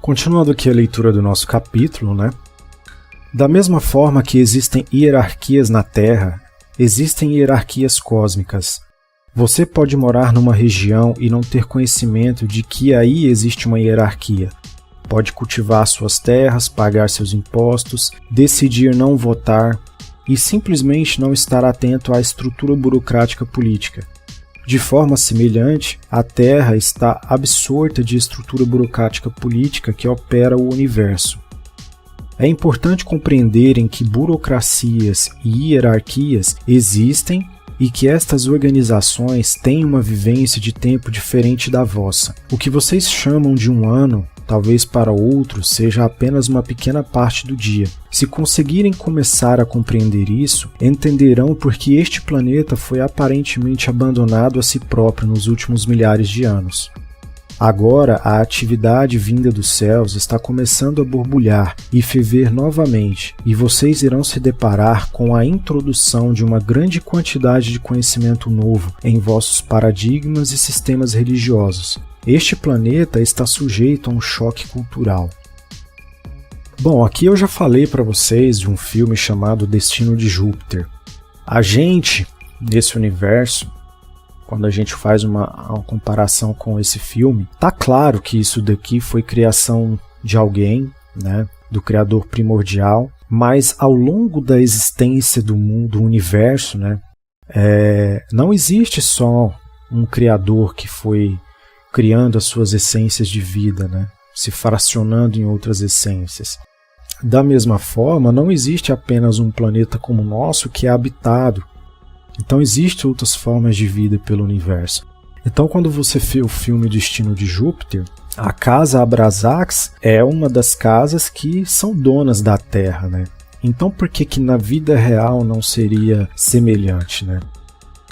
Continuando aqui a leitura do nosso capítulo, né? Da mesma forma que existem hierarquias na Terra, existem hierarquias cósmicas. Você pode morar numa região e não ter conhecimento de que aí existe uma hierarquia. Pode cultivar suas terras, pagar seus impostos, decidir não votar e simplesmente não estar atento à estrutura burocrática política. De forma semelhante, a Terra está absorta de estrutura burocrática política que opera o universo. É importante compreenderem que burocracias e hierarquias existem e que estas organizações têm uma vivência de tempo diferente da vossa. O que vocês chamam de um ano, talvez para outros seja apenas uma pequena parte do dia. Se conseguirem começar a compreender isso, entenderão por que este planeta foi aparentemente abandonado a si próprio nos últimos milhares de anos. Agora, a atividade vinda dos céus está começando a borbulhar e ferver novamente, e vocês irão se deparar com a introdução de uma grande quantidade de conhecimento novo em vossos paradigmas e sistemas religiosos. Este planeta está sujeito a um choque cultural. Bom, aqui eu já falei para vocês de um filme chamado Destino de Júpiter. A gente, nesse universo, quando a gente faz uma comparação com esse filme, tá claro que isso daqui foi criação de alguém, né, do Criador primordial, mas ao longo da existência do mundo, do universo, né, não existe só um Criador que foi criando as suas essências de vida, né, se fracionando em outras essências. Da mesma forma, não existe apenas um planeta como o nosso que é habitado. Então existem outras formas de vida pelo universo. Então quando você vê o filme Destino de Júpiter, a casa Abrasax é uma das casas que são donas da Terra, né? Então por que na vida real não seria semelhante, né?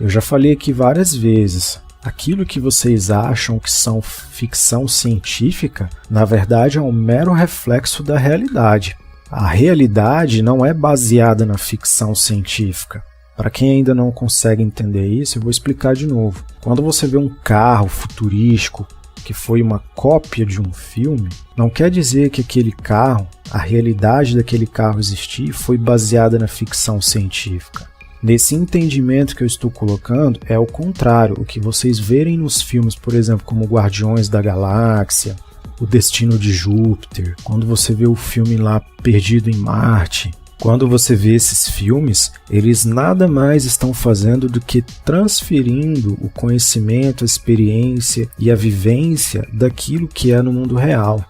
Eu já falei aqui várias vezes, aquilo que vocês acham que são ficção científica, na verdade é um mero reflexo da realidade. A realidade não é baseada na ficção científica. Para quem ainda não consegue entender isso, eu vou explicar de novo. Quando você vê um carro futurístico que foi uma cópia de um filme, não quer dizer que aquele carro, a realidade daquele carro existir, foi baseada na ficção científica. Nesse entendimento que eu estou colocando, é o contrário. O que vocês verem nos filmes, por exemplo, como Guardiões da Galáxia, O Destino de Júpiter, quando você vê o filme lá Perdido em Marte, quando você vê esses filmes, eles nada mais estão fazendo do que transferindo o conhecimento, a experiência e a vivência daquilo que é no mundo real.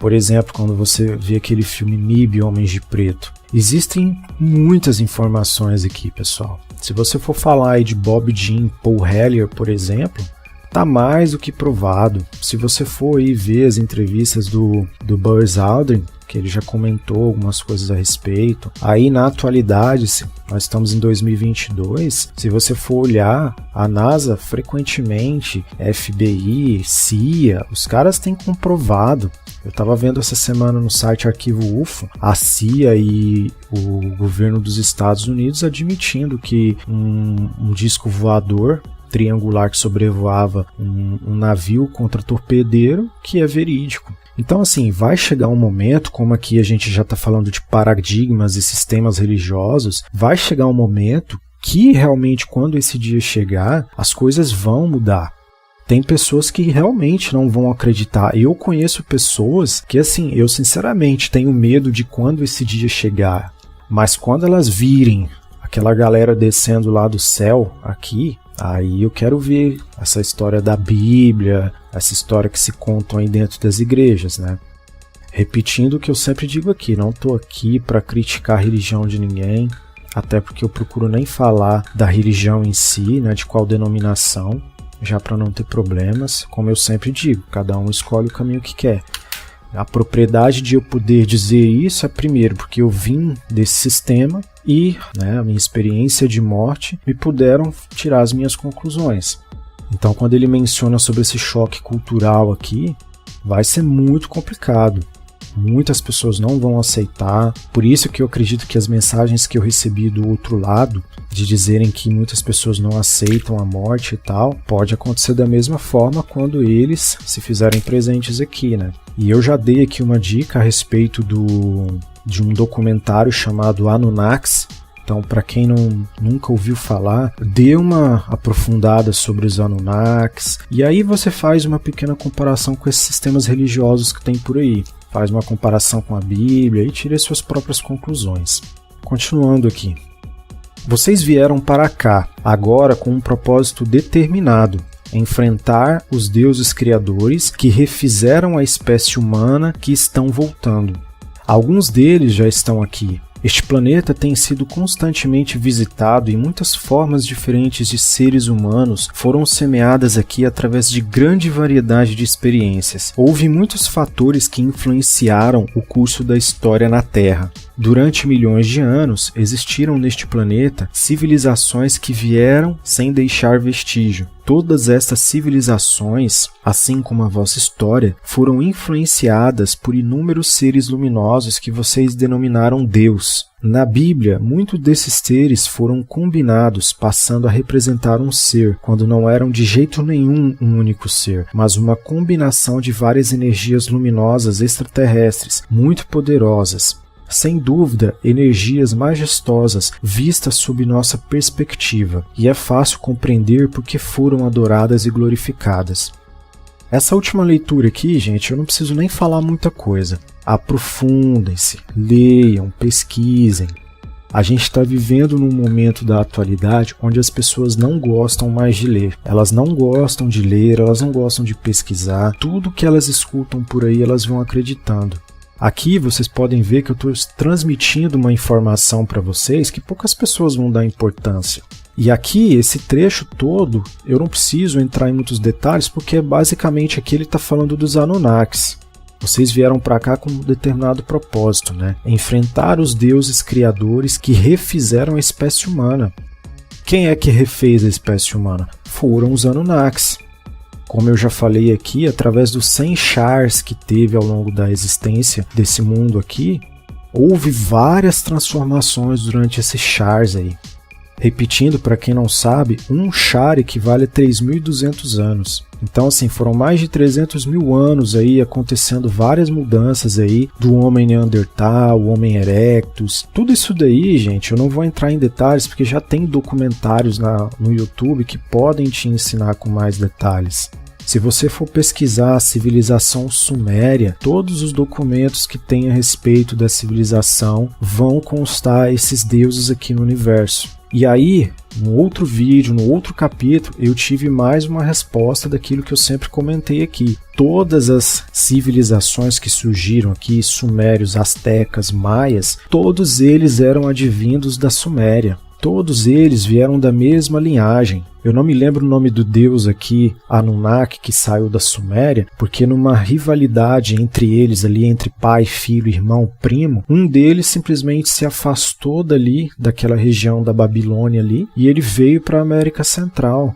Por exemplo, quando você vê aquele filme MIB, Homens de Preto, existem muitas informações aqui, pessoal. Se você for falar aí de Bob Jean, Paul Hellyer, por exemplo, tá mais do que provado. Se você for aí ver as entrevistas do Buzz Aldrin, que ele já comentou algumas coisas a respeito. Aí na atualidade, nós estamos em 2022, se você for olhar, a NASA frequentemente, FBI, CIA, os caras têm comprovado. Eu estava vendo essa semana no site Arquivo UFO, a CIA e o governo dos Estados Unidos admitindo que um disco voador triangular que sobrevoava um navio contra torpedeiro, que é verídico. Então, assim, vai chegar um momento, como aqui a gente já está falando de paradigmas e sistemas religiosos, vai chegar um momento que realmente, quando esse dia chegar, as coisas vão mudar. Tem pessoas que realmente não vão acreditar. Eu conheço pessoas que, assim, eu sinceramente tenho medo de quando esse dia chegar. Mas quando elas virem aquela galera descendo lá do céu aqui, aí eu quero ver essa história da Bíblia, essa história que se contam aí dentro das igrejas, né? Repetindo o que eu sempre digo aqui, não estou aqui para criticar a religião de ninguém, até porque eu procuro nem falar da religião em si, né, de qual denominação, já para não ter problemas. Como eu sempre digo, cada um escolhe o caminho que quer. A propriedade de eu poder dizer isso é, primeiro, porque eu vim desse sistema e, né, a minha experiência de morte me puderam tirar as minhas conclusões. Então, quando ele menciona sobre esse choque cultural aqui, vai ser muito complicado. Muitas pessoas não vão aceitar. Por isso que eu acredito que as mensagens que eu recebi do outro lado, de dizerem que muitas pessoas não aceitam a morte e tal, pode acontecer da mesma forma quando eles se fizerem presentes aqui, né? E eu já dei aqui uma dica a respeito de um documentário chamado Anunnakis. Então, para quem nunca ouviu falar, dê uma aprofundada sobre os Anunnakis. E aí você faz uma pequena comparação com esses sistemas religiosos que tem por aí. Faz uma comparação com a Bíblia e tire as suas próprias conclusões. Continuando aqui. Vocês vieram para cá, agora com um propósito determinado. Enfrentar os deuses criadores que refizeram a espécie humana que estão voltando. Alguns deles já estão aqui. Este planeta tem sido constantemente visitado e muitas formas diferentes de seres humanos foram semeadas aqui através de grande variedade de experiências. Houve muitos fatores que influenciaram o curso da história na Terra. Durante milhões de anos, existiram neste planeta civilizações que vieram sem deixar vestígio. Todas estas civilizações, assim como a vossa história, foram influenciadas por inúmeros seres luminosos que vocês denominaram Deus. Na Bíblia, muitos desses seres foram combinados, passando a representar um ser, quando não eram de jeito nenhum um único ser, mas uma combinação de várias energias luminosas extraterrestres, muito poderosas. Sem dúvida, energias majestosas vistas sob nossa perspectiva, e é fácil compreender por que foram adoradas e glorificadas. Essa última leitura aqui, gente, eu não preciso nem falar muita coisa. Aprofundem-se, leiam, pesquisem. A gente está vivendo num momento da atualidade onde as pessoas não gostam mais de ler. Elas não gostam de ler, elas não gostam de pesquisar. Tudo que elas escutam por aí, elas vão acreditando. Aqui vocês podem ver que eu estou transmitindo uma informação para vocês que poucas pessoas vão dar importância. E aqui, esse trecho todo, eu não preciso entrar em muitos detalhes, porque basicamente aqui ele está falando dos Anunnakis. Vocês vieram para cá com um determinado propósito, né? Enfrentar os deuses criadores que refizeram a espécie humana. Quem é que refez a espécie humana? Foram os Anunnakis. Como eu já falei aqui, através dos 100 chars que teve ao longo da existência desse mundo aqui, houve várias transformações durante esses chars aí. Repetindo, para quem não sabe, um char equivale a 3.200 anos. Então, assim, foram mais de 300 mil anos aí acontecendo várias mudanças aí do homem Neandertal, o homem Erectus. Tudo isso daí, gente, eu não vou entrar em detalhes porque já tem documentários no YouTube que podem te ensinar com mais detalhes. Se você for pesquisar a civilização suméria, todos os documentos que tem a respeito da civilização vão constar esses deuses aqui no universo. E aí, no outro vídeo, no outro capítulo, eu tive mais uma resposta daquilo que eu sempre comentei aqui. Todas as civilizações que surgiram aqui, sumérios, astecas, maias, todos eles eram advindos da Suméria. Todos eles vieram da mesma linhagem. Eu não me lembro o nome do deus aqui, Anunnaki, que saiu da Suméria, porque numa rivalidade entre eles ali, entre pai, filho, irmão, primo, um deles simplesmente se afastou dali, daquela região da Babilônia ali, e ele veio para a América Central.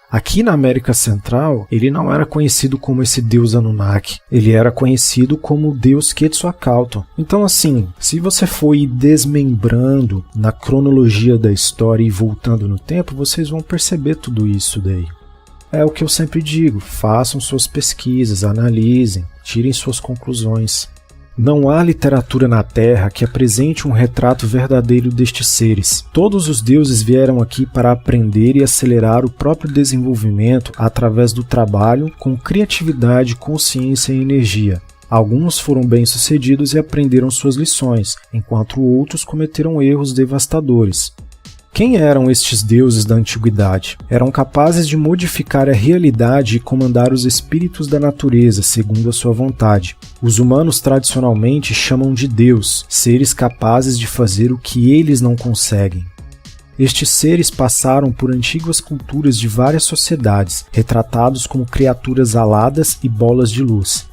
Aqui na América Central, ele não era conhecido como esse deus Anunnaki, ele era conhecido como o deus Quetzalcoatl. Então assim, se você for ir desmembrando na cronologia da história e voltando no tempo, vocês vão perceber tudo isso daí. É o que eu sempre digo, façam suas pesquisas, analisem, tirem suas conclusões. Não há literatura na Terra que apresente um retrato verdadeiro destes seres. Todos os deuses vieram aqui para aprender e acelerar o próprio desenvolvimento através do trabalho com criatividade, consciência e energia. Alguns foram bem-sucedidos e aprenderam suas lições, enquanto outros cometeram erros devastadores. Quem eram estes deuses da antiguidade? Eram capazes de modificar a realidade e comandar os espíritos da natureza segundo a sua vontade. Os humanos tradicionalmente chamam de Deus, seres capazes de fazer o que eles não conseguem. Estes seres passaram por antigas culturas de várias sociedades, retratados como criaturas aladas e bolas de luz.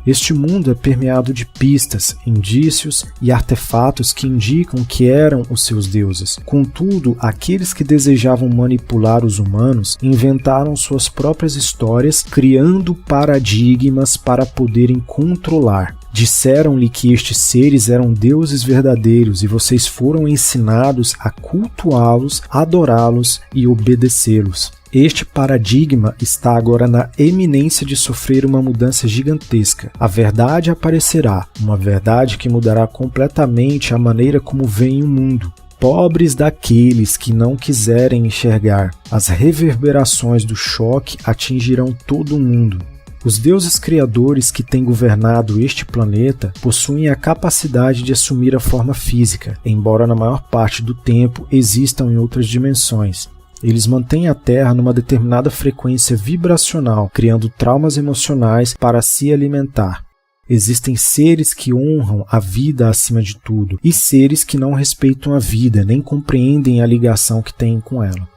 Este mundo é permeado de pistas, indícios e artefatos que indicam que eram os seus deuses. Contudo, aqueles que desejavam manipular os humanos inventaram suas próprias histórias, criando paradigmas para poderem controlar. Disseram-lhe que estes seres eram deuses verdadeiros e vocês foram ensinados a cultuá-los, adorá-los e obedecê-los. Este paradigma está agora na eminência de sofrer uma mudança gigantesca. A verdade aparecerá, uma verdade que mudará completamente a maneira como veem o mundo. Pobres daqueles que não quiserem enxergar. As reverberações do choque atingirão todo o mundo. Os deuses criadores que têm governado este planeta possuem a capacidade de assumir a forma física, embora na maior parte do tempo existam em outras dimensões. Eles mantêm a Terra numa determinada frequência vibracional, criando traumas emocionais para se alimentar. Existem seres que honram a vida acima de tudo, e seres que não respeitam a vida, nem compreendem a ligação que têm com ela.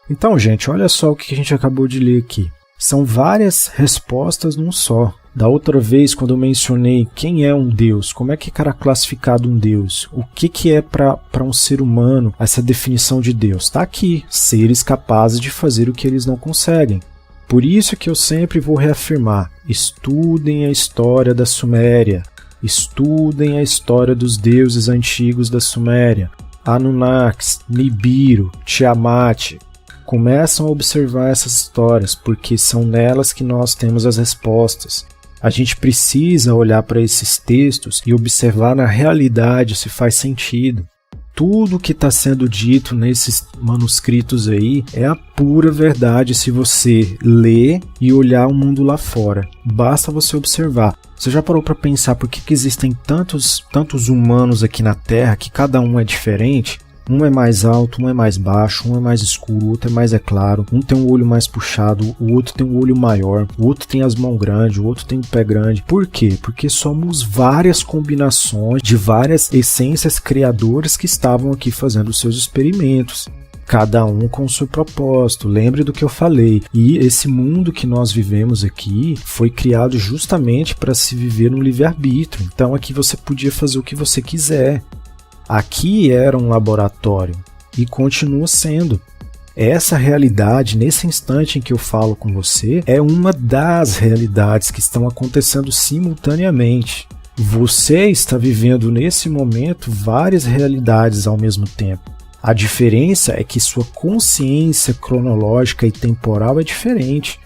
Então, gente, olha só o que a gente acabou de ler aqui. São várias respostas num só. Da outra vez, quando eu mencionei quem é um Deus, como é que era classificado um Deus, o que é para um ser humano essa definição de Deus? Está aqui, seres capazes de fazer o que eles não conseguem. Por isso que eu sempre vou reafirmar, estudem a história da Suméria, estudem a história dos deuses antigos da Suméria, Anunnakis, Nibiru, Tiamat. Começam a observar essas histórias, porque são nelas que nós temos as respostas. A gente precisa olhar para esses textos e observar na realidade se faz sentido. Tudo que está sendo dito nesses manuscritos aí é a pura verdade se você ler e olhar o mundo lá fora. Basta você observar. Você já parou para pensar por que existem tantos humanos aqui na Terra, que cada um é diferente? Um é mais alto, um é mais baixo, um é mais escuro, o outro é mais claro, um tem um olho mais puxado, o outro tem um olho maior, o outro tem as mãos grandes, o outro tem o pé grande. Por quê? Porque somos várias combinações de várias essências criadoras que estavam aqui fazendo os seus experimentos. Cada um com o seu propósito, lembre do que eu falei. E esse mundo que nós vivemos aqui foi criado justamente para se viver no livre-arbítrio. Então aqui você podia fazer o que você quiser. Aqui era um laboratório e continua sendo. Essa realidade, nesse instante em que eu falo com você, é uma das realidades que estão acontecendo simultaneamente. Você está vivendo nesse momento várias realidades ao mesmo tempo. A diferença é que sua consciência cronológica e temporal é diferente.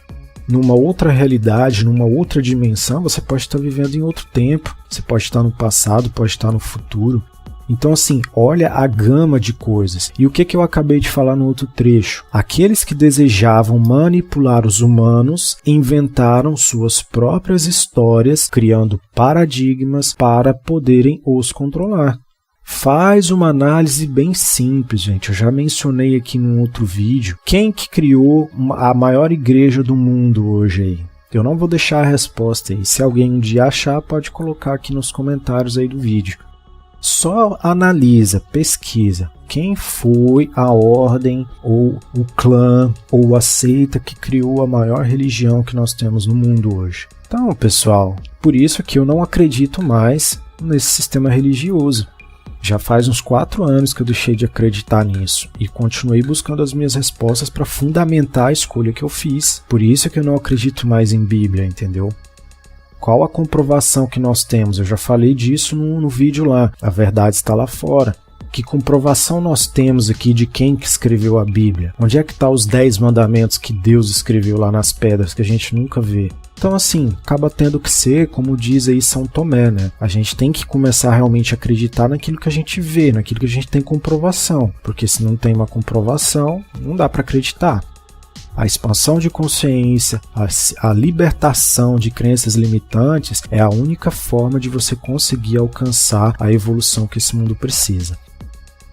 Numa outra realidade, numa outra dimensão, você pode estar vivendo em outro tempo. Você pode estar no passado, pode estar no futuro. Então assim, olha a gama de coisas. E o que eu acabei de falar no outro trecho? Aqueles que desejavam manipular os humanos inventaram suas próprias histórias, criando paradigmas para poderem os controlar. Faz uma análise bem simples, gente. Eu já mencionei aqui num outro vídeo. Quem que criou a maior igreja do mundo hoje aí? Eu não vou deixar a resposta aí. Se alguém um dia achar, pode colocar aqui nos comentários aí do vídeo. Só analisa, pesquisa quem foi a ordem ou o clã ou a seita que criou a maior religião que nós temos no mundo hoje. Então, pessoal, por isso que eu não acredito mais nesse sistema religioso. Já faz uns 4 anos que eu deixei de acreditar nisso e continuei buscando as minhas respostas para fundamentar a escolha que eu fiz. Por isso que eu não acredito mais em Bíblia, entendeu? Qual a comprovação que nós temos? Eu já falei disso no vídeo lá. A verdade está lá fora. Que comprovação nós temos aqui de quem que escreveu a Bíblia? Onde é que estão os 10 mandamentos que Deus escreveu lá nas pedras que a gente nunca vê? Então assim, acaba tendo que ser, como diz aí São Tomé, né? A gente tem que começar realmente a acreditar naquilo que a gente vê, naquilo que a gente tem comprovação. Porque se não tem uma comprovação, não dá para acreditar. A expansão de consciência, a libertação de crenças limitantes é a única forma de você conseguir alcançar a evolução que esse mundo precisa.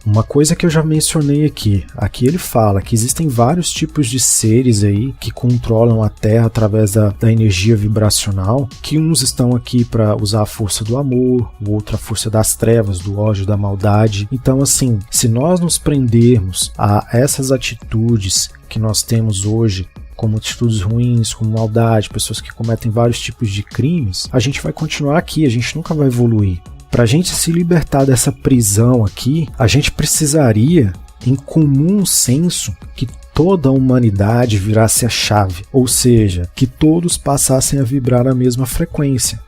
Uma coisa que eu já mencionei aqui ele fala que existem vários tipos de seres aí que controlam a Terra através da energia vibracional, que uns estão aqui para usar a força do amor, o outro a força das trevas, do ódio, da maldade. Então assim, se nós nos prendermos a essas atitudes que nós temos hoje, como atitudes ruins, como maldade, pessoas que cometem vários tipos de crimes, a gente vai continuar aqui, a gente nunca vai evoluir. Para a gente se libertar dessa prisão aqui, a gente precisaria, em comum senso, que toda a humanidade virasse a chave, ou seja, que todos passassem a vibrar na mesma frequência.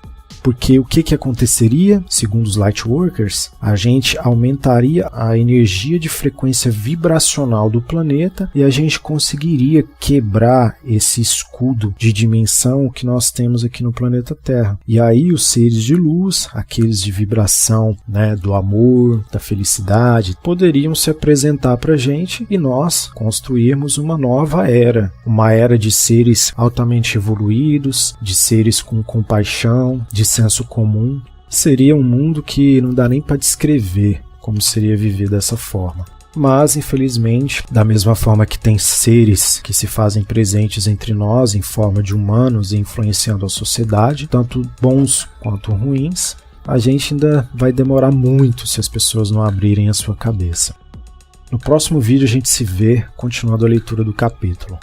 Porque o que aconteceria, segundo os Lightworkers? A gente aumentaria a energia de frequência vibracional do planeta e a gente conseguiria quebrar esse escudo de dimensão que nós temos aqui no planeta Terra. E aí os seres de luz, aqueles de vibração, né, do amor, da felicidade, poderiam se apresentar para a gente e nós construirmos uma nova era. Uma era de seres altamente evoluídos, de seres com compaixão, de senso comum. Seria um mundo que não dá nem para descrever como seria viver dessa forma. Mas, infelizmente, da mesma forma que tem seres que se fazem presentes entre nós em forma de humanos e influenciando a sociedade, tanto bons quanto ruins, a gente ainda vai demorar muito se as pessoas não abrirem a sua cabeça. No próximo vídeo a gente se vê, continuando a leitura do capítulo.